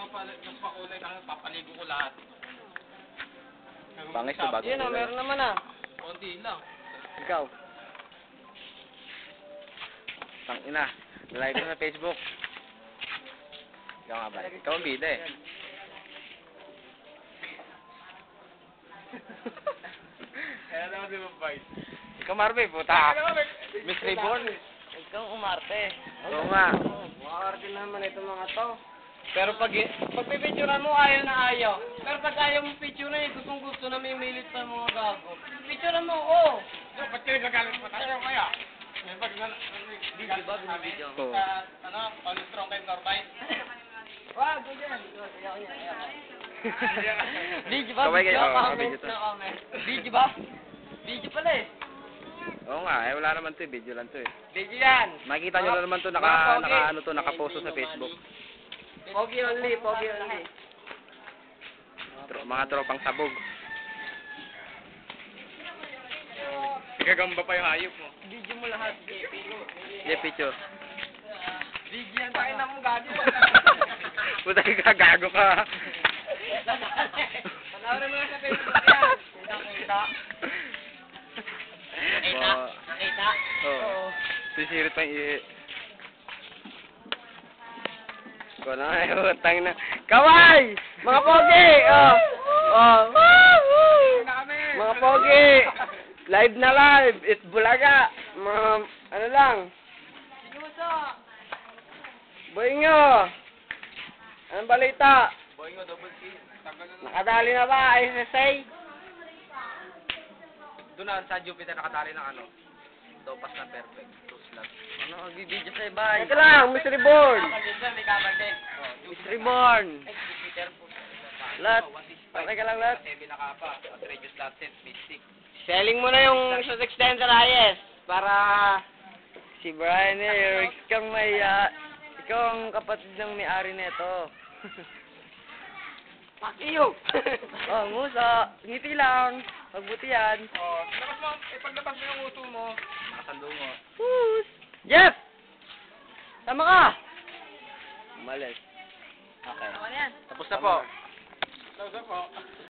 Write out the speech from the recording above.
yung pakulay ng papaligo ko lahat. Pangis na bago. Yun o, meron naman ah. Konti lang. Ikaw. Tangina. Like ko sa Facebook. Ikaw nga ba? Ikaw ang bida eh. Kaya naman di mabait. Ikaw Marvin, puta. Miss Reborn. Ikaw umarte. Oo nga. Makakarte naman itong mga to. Pero pag pipicturean mo, ayaw na ayaw. Pero pag ayaw mo picturean, gustong gusto na may milit pa mga gago. Picturean mo, oo. Ba't kayo nagalit pa tayo kaya? Pag Video ba? Binibidyo. Oo. ano, Palustrong kay Norbite. Wag, ganyan. Video ba? Kaway kayo. Video, Oo, comment video to. na comment. Video ba? Video pala eh. Oo nga, eh wala naman to eh. Video lang to eh. Video yan. Makikita nyo na naman to, nakaposto sa Facebook. Pogi only, pogi only. Mga tropang sabog. Gagamba pa yung hayop mo. Video mo lahat. Yeah, picture. Video yan. Tayo na mo gago. Puta ka, gago ka. Panoorin mo na sa Facebook yan. Kita. Nakita? Oo. Nakita? Oo. Sisirit pa yung ihi. Ko na nga, utang na. Kaway! Mga pogi! Oh! Oh! Mga pogi! Live na live! It's Bulaga! Mga, ano lang? Siguso! Boy nyo! Anong balita? Boy nga, double C. Tagal na. Nakadali na ba? SSA? Doon na, sa Jupiter nakadali ng ano. Topas na perfect. 2 slots. Ano, magbibideo sa ibay? Ito lang, Mr. Reborn! May cover din. Mr. Reborn! Jupiter po. Lahat. Okay ka lang lahat? 7 na kapa. At reduce slot set, speed 6. Selling mo na yung sa extender ayes para Si Brian eh, ikaw may, ikaw ang kapatid ng may-ari nito. fuck you. Oh, musa, ngiti lang, pagbuti yan. Oh, labas mo. Paglabas mo yung uso mo. Nakasando mo. Whoos! Jeff! Tama ka! Umalis. Okay. Ano yan? Tapos na po. Tapos na po.